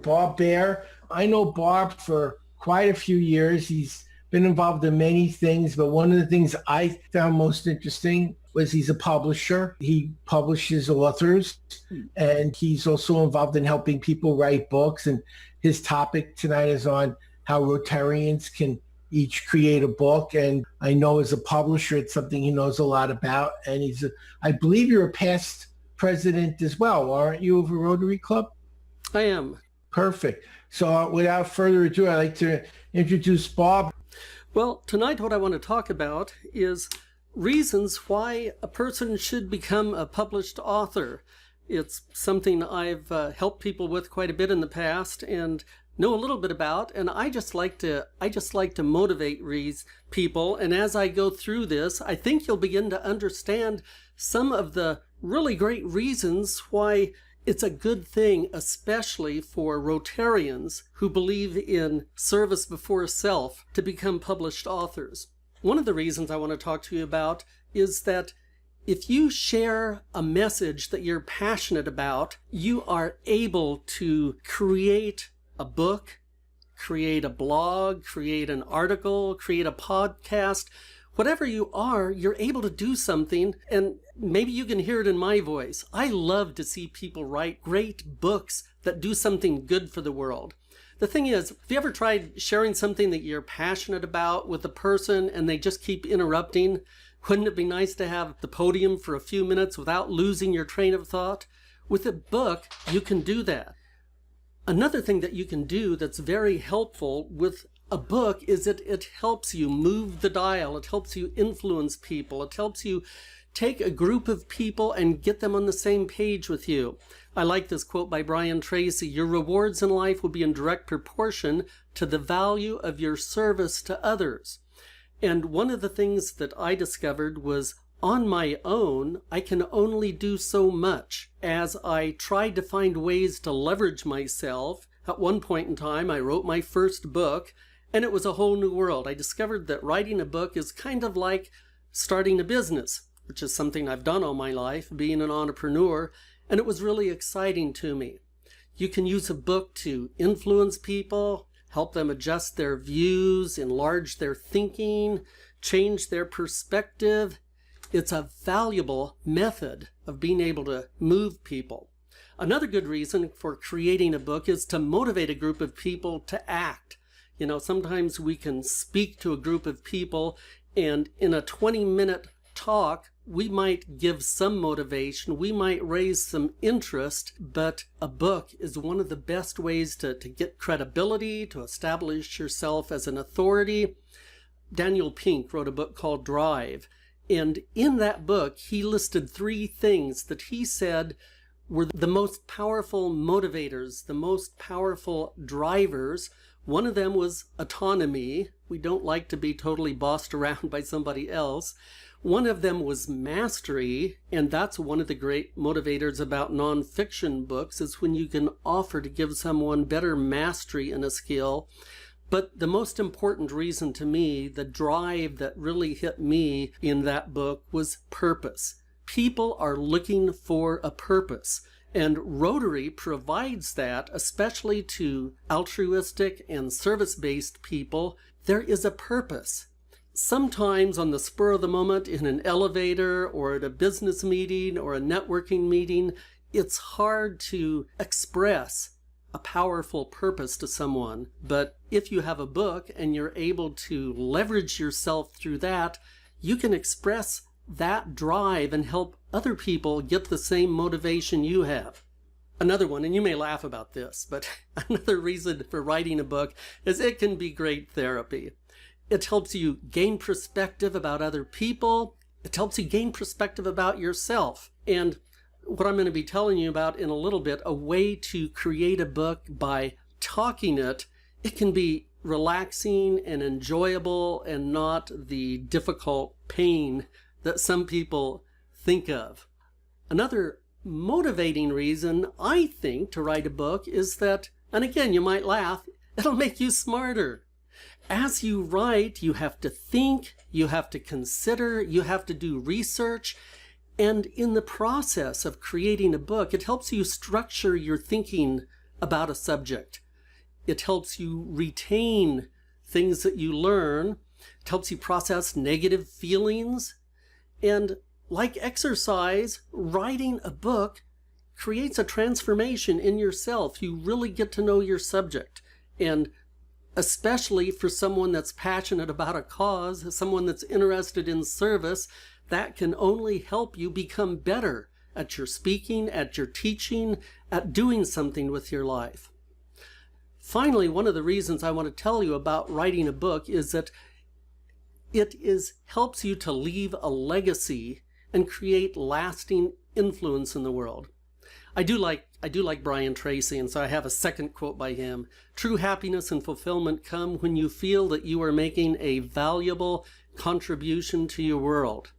Bob Bear. I know Bob for quite a few years. He's been involved in many things, but one of the things I found most interesting was he's a publisher. He publishes authors, and he's also involved in helping people write books. And his topic tonight is on how Rotarians can each create a book. And I know as a publisher, it's something he knows a lot about. And I believe you're a past president as well, aren't you, of a Rotary Club? I am. Perfect. So without further ado, I'd like to introduce Bob. Well, tonight what I want to talk about is reasons why a person should become a published author. It's something I've helped people with quite a bit in the past and know a little bit about, and I just like to motivate people. And as I go through this, I think you'll begin to understand some of the really great reasons why it's a good thing, especially for Rotarians who believe in service before self, to become published authors. One of the reasons I want to talk to you about is that if you share a message that you're passionate about, you are able to create a book, create a blog, create an article, create a podcast. Whatever you are, you're able to do something, and maybe you can hear it in my voice. I love to see people write great books that do something good for the world. The thing is, have you ever tried sharing something that you're passionate about with a person and they just keep interrupting? Wouldn't it be nice to have the podium for a few minutes without losing your train of thought? With a book, you can do that. Another thing that you can do that's very helpful with a book is it helps you move the dial. It helps you influence people. It helps you take a group of people and get them on the same page with you. I like this quote by Brian Tracy: "Your rewards in life will be in direct proportion to the value of your service to others." And one of the things that I discovered was, on my own, I can only do so much. As I tried to find ways to leverage myself, at one point in time, I wrote my first book, and it was a whole new world. I discovered that writing a book is kind of like starting a business, which is something I've done all my life, being an entrepreneur, and it was really exciting to me. You can use a book to influence people, help them adjust their views, enlarge their thinking, change their perspective. It's a valuable method of being able to move people. Another good reason for creating a book is to motivate a group of people to act. You know, sometimes we can speak to a group of people, and in a 20-minute talk, we might give some motivation, we might raise some interest, but a book is one of the best ways to get credibility, to establish yourself as an authority. Daniel Pink wrote a book called Drive, and in that book, he listed 3 things that he said were the most powerful motivators, the most powerful drivers. One of them was autonomy. We don't like to be totally bossed around by somebody else. One of them was mastery, and that's one of the great motivators about nonfiction books, is when you can offer to give someone better mastery in a skill. But the most important reason to me, the drive that really hit me in that book, was purpose. People are looking for a purpose. And Rotary provides that, especially to altruistic and service-based people. There is a purpose. Sometimes on the spur of the moment, in an elevator or at a business meeting or a networking meeting, it's hard to express a powerful purpose to someone. But if you have a book and you're able to leverage yourself through that, you can express that drive and help other people get the same motivation you have. Another one, and you may laugh about this, but another reason for writing a book is it can be great therapy. It helps you gain perspective about other people. It helps you gain perspective about yourself. And what I'm going to be telling you about in a little bit, a way to create a book by talking it, it can be relaxing and enjoyable and not the difficult pain that some people think of. Another motivating reason, I think, to write a book is that, and again, you might laugh, it'll make you smarter. As you write, you have to think, you have to consider, you have to do research, and in the process of creating a book, it helps you structure your thinking about a subject. It helps you retain things that you learn. It helps you process negative feelings. And like exercise, writing a book creates a transformation in yourself. You really get to know your subject. And especially for someone that's passionate about a cause, someone that's interested in service, that can only help you become better at your speaking, at your teaching, at doing something with your life. Finally, one of the reasons I want to tell you about writing a book is that it helps you to leave a legacy and create lasting influence in the world. I do like Brian Tracy, and so I have a second quote by him. True happiness and fulfillment come when you feel that you are making a valuable contribution to your world.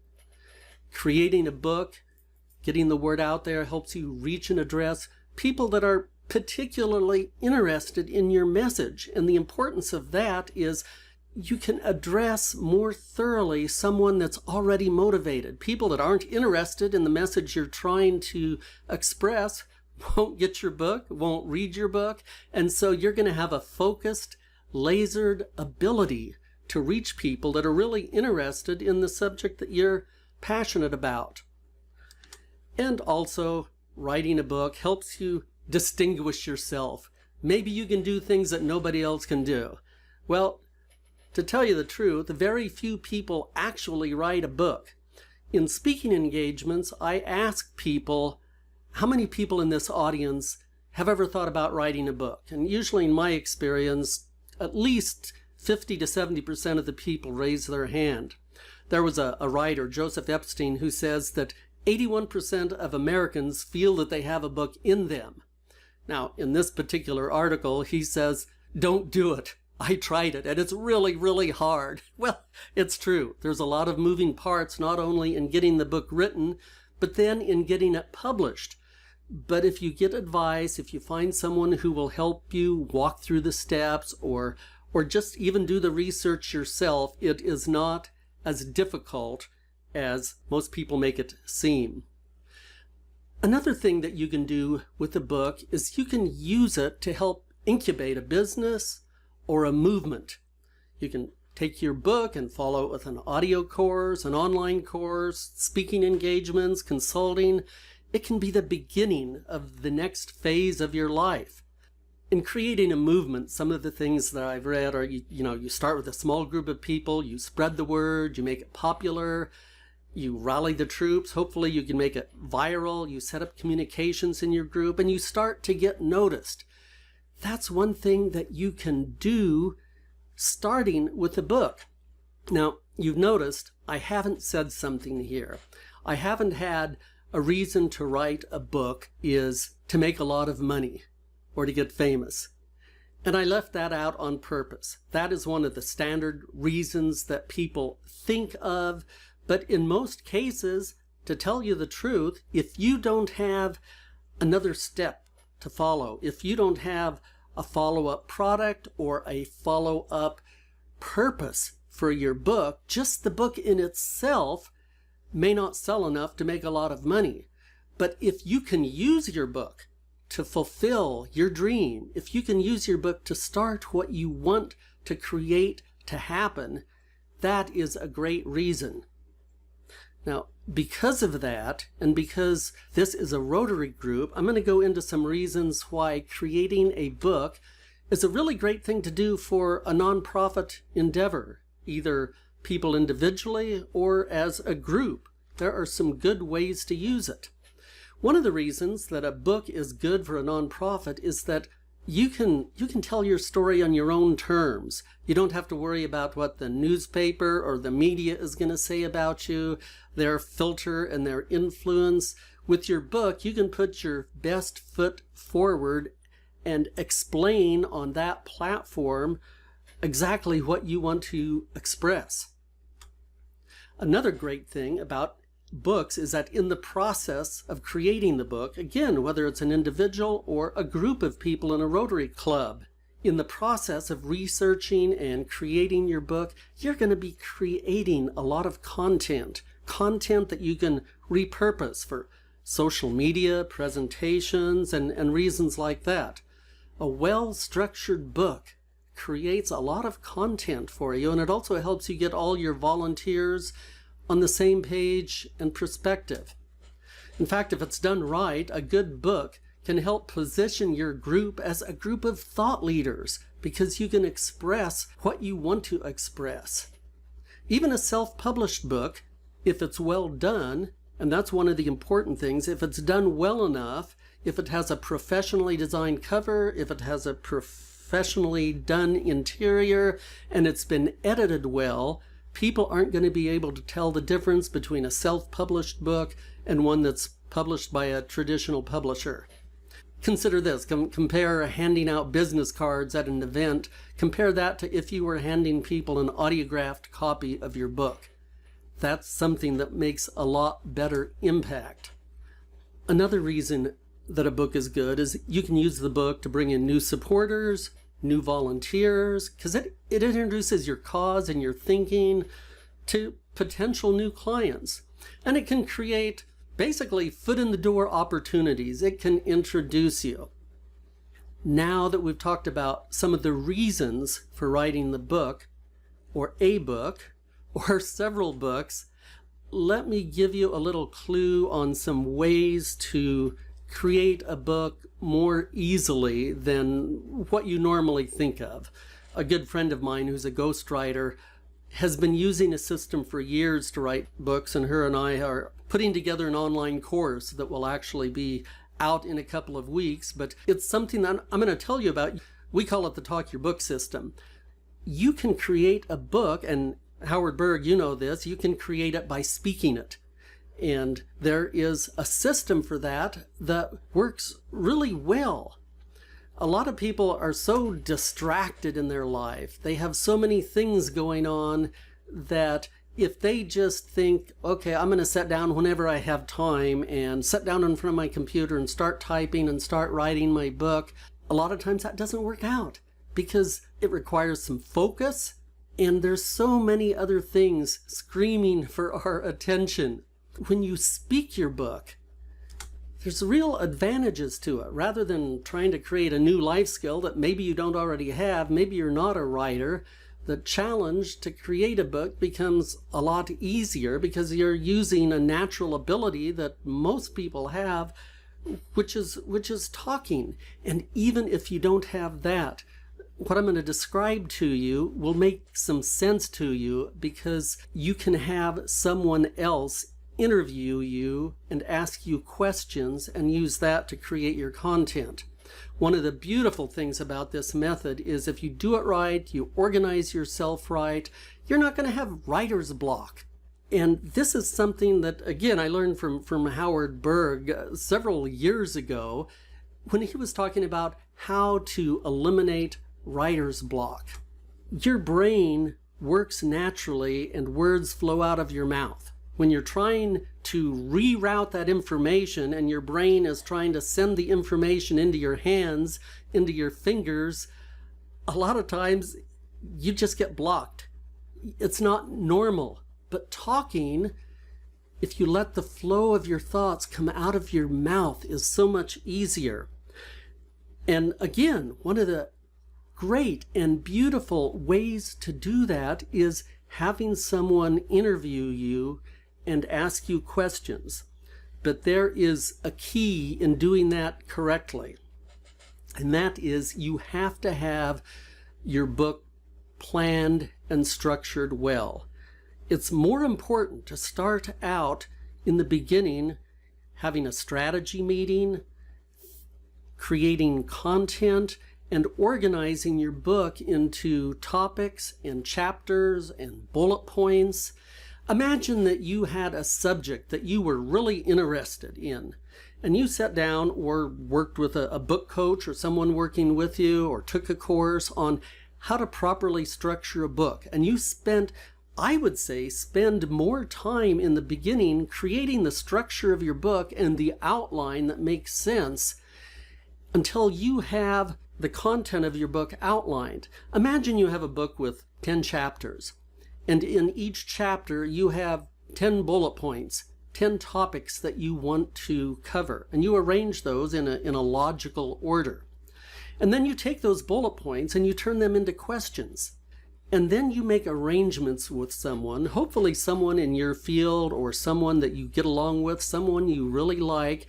Creating a book, getting the word out there helps you reach and address people that are particularly interested in your message. And the importance of that is you can address more thoroughly someone that's already motivated. People that aren't interested in the message you're trying to express won't get your book, won't read your book, and so you're going to have a focused, lasered ability to reach people that are really interested in the subject that you're passionate about. And also, writing a book helps you distinguish yourself. Maybe you can do things that nobody else can do. Well, to tell you the truth, very few people actually write a book. In speaking engagements, I ask people, how many people in this audience have ever thought about writing a book? And usually in my experience, at least 50 to 70% of the people raise their hand. There was a writer, Joseph Epstein, who says that 81% of Americans feel that they have a book in them. Now, in this particular article, he says, don't do it. I tried it, and it's really, really hard. Well, it's true. There's a lot of moving parts, not only in getting the book written, but then in getting it published. But if you get advice, if you find someone who will help you walk through the steps or just even do the research yourself, it is not as difficult as most people make it seem. Another thing that you can do with a book is you can use it to help incubate a business or a movement. You can take your book and follow it with an audio course, an online course, speaking engagements, consulting. It can be the beginning of the next phase of your life. In creating a movement, some of the things that I've read are, you start with a small group of people, you spread the word, you make it popular, you rally the troops, hopefully you can make it viral, you set up communications in your group, and you start to get noticed. That's one thing that you can do starting with a book. Now, you've noticed I haven't said something here. I haven't had a reason to write a book is to make a lot of money or to get famous. And I left that out on purpose. That is one of the standard reasons that people think of. But in most cases, to tell you the truth, if you don't have another step to follow, if you don't have a follow-up product or a follow-up purpose for your book, just the book in itself may not sell enough to make a lot of money. But if you can use your book to fulfill your dream, if you can use your book to start what you want to create to happen, that is a great reason. Now, because of that, and because this is a Rotary group, I'm going to go into some reasons why creating a book is a really great thing to do for a nonprofit endeavor, either people individually or as a group. There are some good ways to use it. One of the reasons that a book is good for a nonprofit is that you can tell your story on your own terms. You don't have to worry about what the newspaper or the media is going to say about you, their filter and their influence. With your book, you can put your best foot forward and explain on that platform exactly what you want to express. Another great thing about books is that in the process of creating the book, again, whether it's an individual or a group of people in a Rotary Club, in the process of researching and creating your book, you're going to be creating a lot of content that you can repurpose for social media, presentations, and reasons like that. A well-structured book creates a lot of content for you, and it also helps you get all your volunteers on the same page and perspective. In fact, if it's done right, a good book can help position your group as a group of thought leaders because you can express what you want to express. Even a self-published book, if it's well done, and that's one of the important things, if it's done well enough, if it has a professionally designed cover, if it has a professionally done interior, and it's been edited well, people aren't going to be able to tell the difference between a self-published book and one that's published by a traditional publisher. Consider this, compare handing out business cards at an event, compare that to if you were handing people an autographed copy of your book. That's something that makes a lot better impact. Another reason that a book is good is you can use the book to bring in new supporters, new volunteers, because it introduces your cause and your thinking to potential new clients. And it can create basically foot in the door opportunities. It can introduce you. Now that we've talked about some of the reasons for writing the book, or a book, or several books, let me give you a little clue on some ways to create a book more easily than what you normally think of. A good friend of mine who's a ghostwriter has been using a system for years to write books, and her and I are putting together an online course that will actually be out in a couple of weeks, but it's something that I'm going to tell you about. We call it the Talk Your Book system. You can create a book, and Howard Berg, you know this, you can create it by speaking it. And there is a system for that that works really well. A lot of people are so distracted in their life. They have so many things going on that if they just think, okay, I'm going to sit down whenever I have time and sit down in front of my computer and start typing and start writing my book, a lot of times that doesn't work out because it requires some focus, and there's so many other things screaming for our attention. When you speak your book, there's real advantages to it. Rather than trying to create a new life skill that maybe you don't already have, maybe you're not a writer, the challenge to create a book becomes a lot easier because you're using a natural ability that most people have, which is talking. And even if you don't have that, what I'm going to describe to you will make some sense to you because you can have someone else interview you and ask you questions and use that to create your content. One of the beautiful things about this method is if you do it right, you organize yourself right, you're not going to have writer's block. And this is something that, again, I learned from Howard Berg several years ago when he was talking about how to eliminate writer's block. Your brain works naturally and words flow out of your mouth. When you're trying to reroute that information and your brain is trying to send the information into your hands, into your fingers, a lot of times you just get blocked. It's not normal. But talking, if you let the flow of your thoughts come out of your mouth, is so much easier. And again, one of the great and beautiful ways to do that is having someone interview you and ask you questions. But there is a key in doing that correctly. And that is you have to have your book planned and structured well. It's more important to start out in the beginning having a strategy meeting, creating content, and organizing your book into topics and chapters and bullet points. Imagine that you had a subject that you were really interested in, and you sat down or worked with a book coach or someone working with you or took a course on how to properly structure a book. And you spent, I would say, spend more time in the beginning creating the structure of your book and the outline that makes sense until you have the content of your book outlined. Imagine you have a book with 10 chapters. And in each chapter, you have 10 bullet points, 10 topics that you want to cover. And you arrange those in a logical order. And then you take those bullet points and you turn them into questions. And then you make arrangements with someone, hopefully someone in your field or someone that you get along with, someone you really like,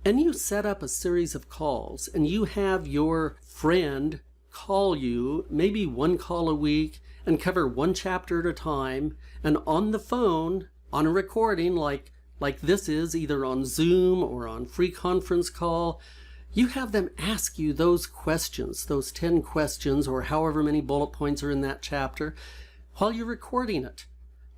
and you set up a series of calls and you have your friend call you, maybe one call a week, and cover one chapter at a time. And on the phone, on a recording like this is, either on Zoom or on free conference call, you have them ask you those questions, those 10 questions or however many bullet points are in that chapter while you're recording it.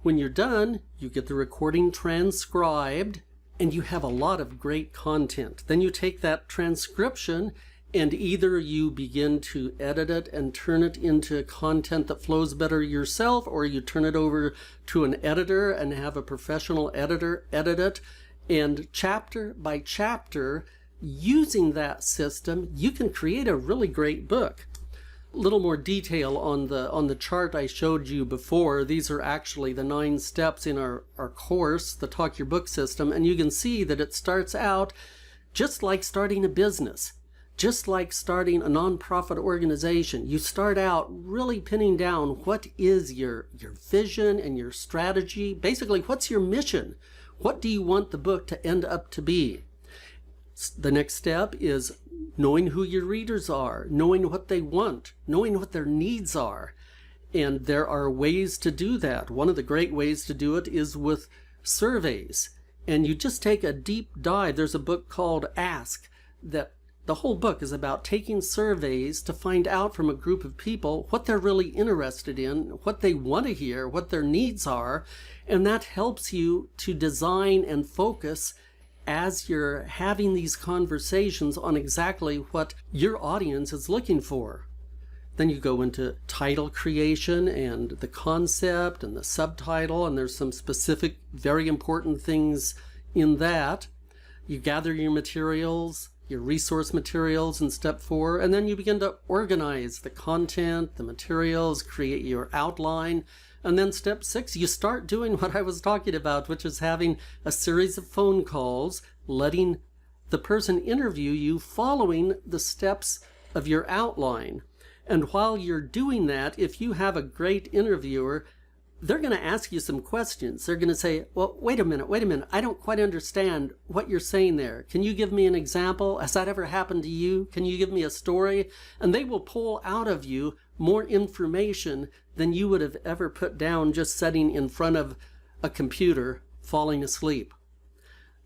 When you're done, you get the recording transcribed and you have a lot of great content. Then you take that transcription and either you begin to edit it and turn it into content that flows better yourself, or you turn it over to an editor and have a professional editor edit it. And chapter by chapter, using that system, you can create a really great book. A little more detail on the chart I showed you before. These are actually the 9 steps in our course, the Talk Your Book system. And you can see that it starts out just like starting a business, just like starting a nonprofit organization. You start out really pinning down what is your vision and your strategy. Basically, what's your mission? What do you want the book to end up to be? The next step is knowing who your readers are, knowing what they want, knowing what their needs are. And there are ways to do that. One of the great ways to do it is with surveys. And you just take a deep dive. There's a book called Ask, that the whole book is about taking surveys to find out from a group of people what they're really interested in, what they want to hear, what their needs are. And that helps you to design and focus as you're having these conversations on exactly what your audience is looking for. Then you go into title creation and the concept and the subtitle, and there's some specific, very important things in that. You gather your materials, your resource materials in step 4, and then you begin to organize the content, the materials, create your outline. And then step 6, you start doing what I was talking about, which is having a series of phone calls, letting the person interview you following the steps of your outline. And while you're doing that, if you have a great interviewer, they're going to ask you some questions. They're going to say, well, wait a minute. I don't quite understand what you're saying there. Can you give me an example? Has that ever happened to you? Can you give me a story? And they will pull out of you more information than you would have ever put down just sitting in front of a computer falling asleep.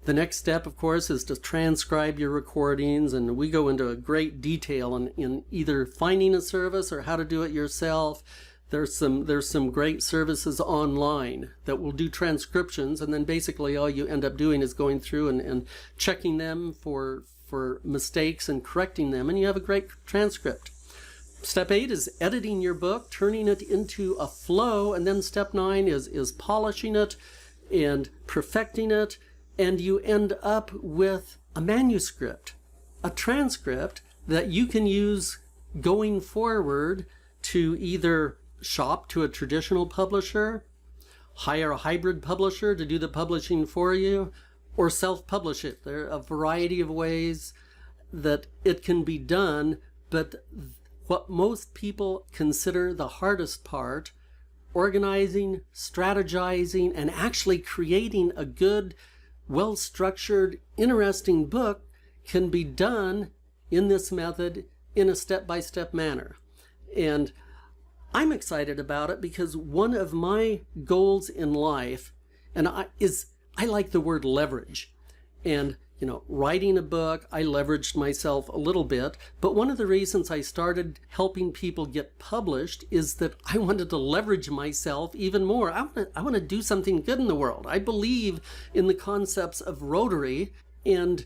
The next step, of course, is to transcribe your recordings, and we go into a great detail in either finding a service or how to do it yourself. There's some great services online that will do transcriptions, and then basically all you end up doing is going through and checking them for mistakes and correcting them, and you have a great transcript. Step 8 is editing your book, turning it into a flow, and then step 9 is polishing it and perfecting it, and you end up with a manuscript, a transcript that you can use going forward to either shop to a traditional publisher, hire a hybrid publisher to do the publishing for you, or self-publish it. There are a variety of ways that it can be done, but what most people consider the hardest part, organizing, strategizing, and actually creating a good, well-structured, interesting book, can be done in this method in a step-by-step manner. And I'm excited about it because one of my goals in life, and I like the word leverage. And writing a book, I leveraged myself a little bit, but one of the reasons I started helping people get published is that I wanted to leverage myself even more. I want to do something good in the world. I believe in the concepts of Rotary, and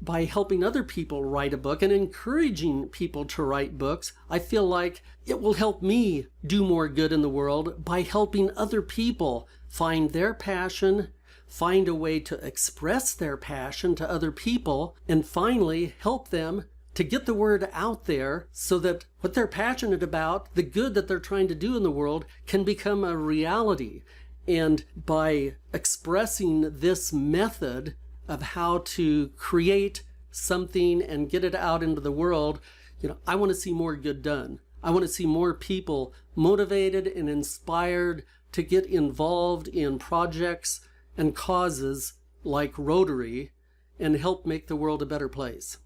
by helping other people write a book and encouraging people to write books, I feel like it will help me do more good in the world by helping other people find their passion, find a way to express their passion to other people, and finally help them to get the word out there so that what they're passionate about, the good that they're trying to do in the world, can become a reality. And by expressing this method of how to create something and get it out into the world, I want to see more good done. I want to see more people motivated and inspired to get involved in projects and causes like Rotary and help make the world a better place.